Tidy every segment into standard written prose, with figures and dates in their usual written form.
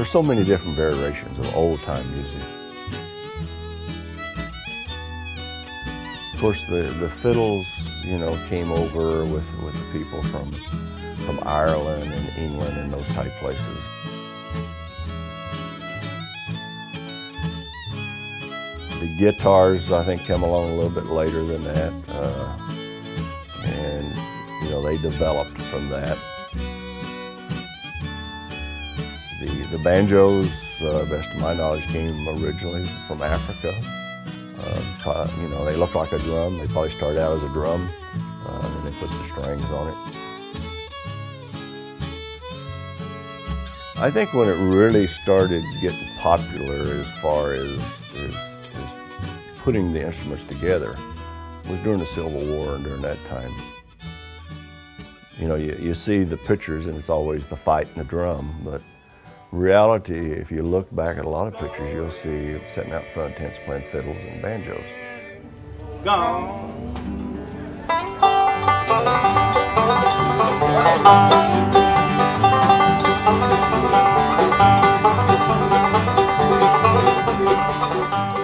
there's so many different variations of old-time music. Of course, the fiddles, you know, came over with the people from Ireland and England and those type places. The guitars, I think, come along a little bit later than that, and you know, they developed from that. The banjos, best of my knowledge, came originally from Africa. You know, they look like a drum. They probably started out as a drum, and they put the strings on it. I think when it really started getting popular as far as putting the instruments together was during the Civil War and during that time. You know, you see the pictures and it's always the fight and the drum, but reality, if you look back at a lot of pictures, you'll see sitting out front tents playing fiddles and banjos. Gone.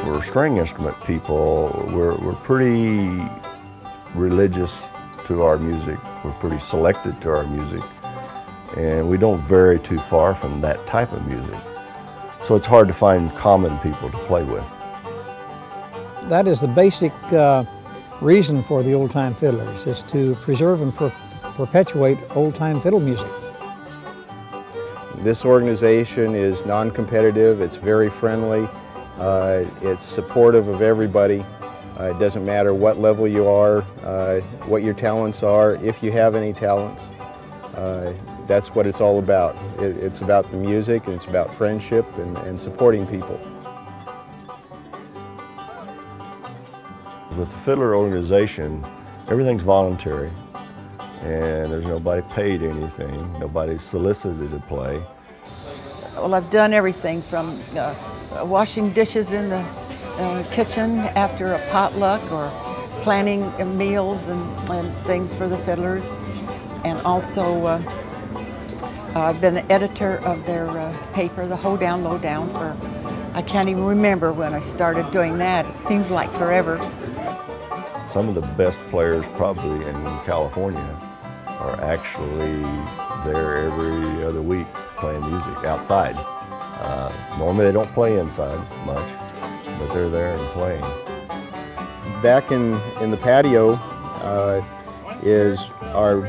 For string instrument people, we're pretty religious to our music. We're pretty selected to our music. And we don't vary too far from that type of music. So it's hard to find common people to play with. That is the basic reason for the old-time fiddlers, is to preserve and perpetuate old-time fiddle music. This organization is non-competitive, it's very friendly, it's supportive of everybody. It doesn't matter what level you are, what your talents are, if you have any talents. That's what it's all about. It's about the music, and it's about friendship and supporting people. With the Fiddler organization, everything's voluntary, and there's nobody paid anything, nobody's solicited to play. Well, I've done everything from washing dishes in the kitchen after a potluck, or planning meals and things for the fiddlers, and also I've been the editor of their paper, the Hoedown Lowdown, for I can't even remember when I started doing that. It seems like forever. Some of the best players probably in California are actually there every other week playing music outside. Normally they don't play inside much, but they're there and playing. Back in the patio is our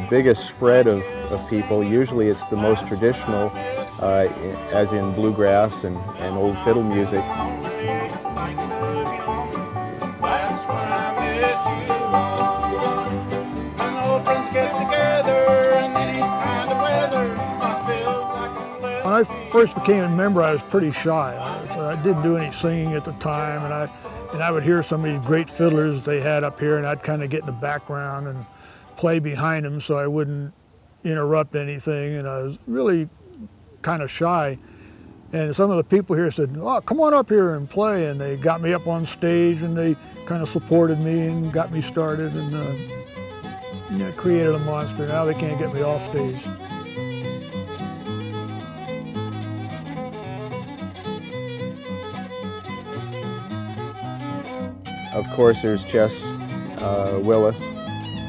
biggest spread of people. Usually it's the most traditional, as in bluegrass and old fiddle music. When I first became a member, I was pretty shy. So I didn't do any singing at the time, and I would hear some of these great fiddlers they had up here, and I'd kind of get in the background and play behind them so I wouldn't interrupt anything, and I was really kind of shy. And some of the people here said, "Oh, come on up here and play," and they got me up on stage, and they kind of supported me and got me started, and you know, created a monster. Now they can't get me off stage. Of course, there's Chess Willis.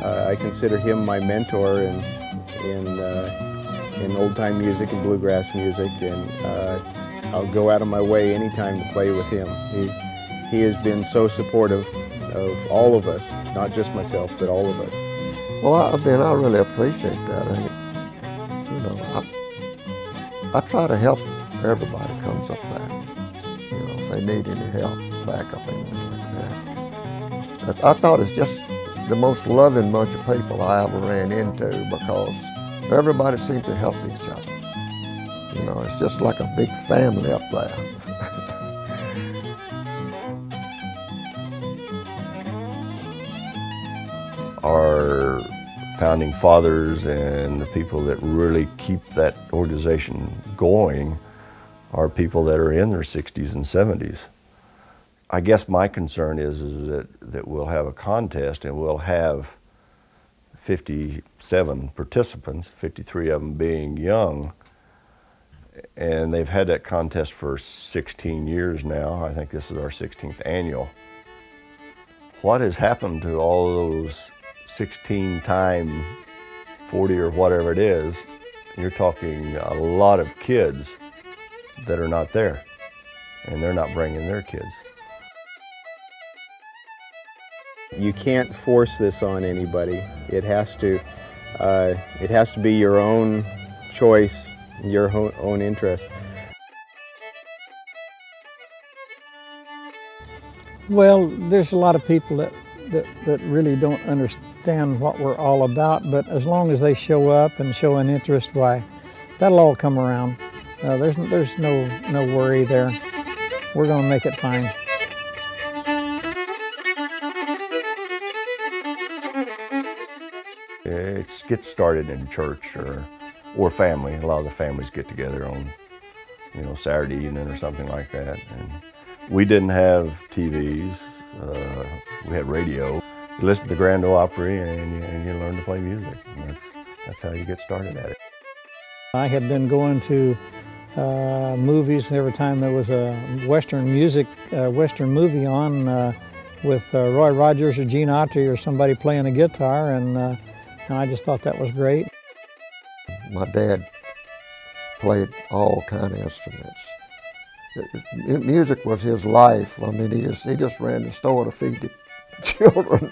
I consider him my mentor in old-time music and bluegrass music, and I'll go out of my way anytime to play with him. He has been so supportive of all of us, not just myself, but all of us. Well, I really appreciate that. You know, I try to help everybody that comes up there. You know, if they need any help, backup, anything like that. But I thought it's just the most loving bunch of people I ever ran into, because everybody seemed to help each other. You know, it's just like a big family up there. Our founding fathers and the people that really keep that organization going are people that are in their 60s and 70s. I guess my concern is that we'll have a contest and we'll have 57 participants, 53 of them being young, And they've had that contest for 16 years now. I think this is our 16th annual. What has happened to all those 16 time 40 or whatever it is? You're talking a lot of kids that are not there, and they're not bringing their kids. You can't force this on anybody. It has to be your own choice, your own interest. Well, there's a lot of people that really don't understand what we're all about, but as long as they show up and show an interest, why, that'll all come around. There's no worry there. We're going to make it fine. It gets started in church or family. A lot of the families get together on, Saturday evening or something like that. And we didn't have TVs. We had radio. You listen to the Grand Ole Opry and you learn to play music. And that's how you get started at it. I had been going to movies every time there was a Western movie on with Roy Rogers or Gene Autry or somebody playing a guitar, and I just thought that was great. My dad played all kind of instruments. Music was his life. I mean, he just ran the store to feed the children.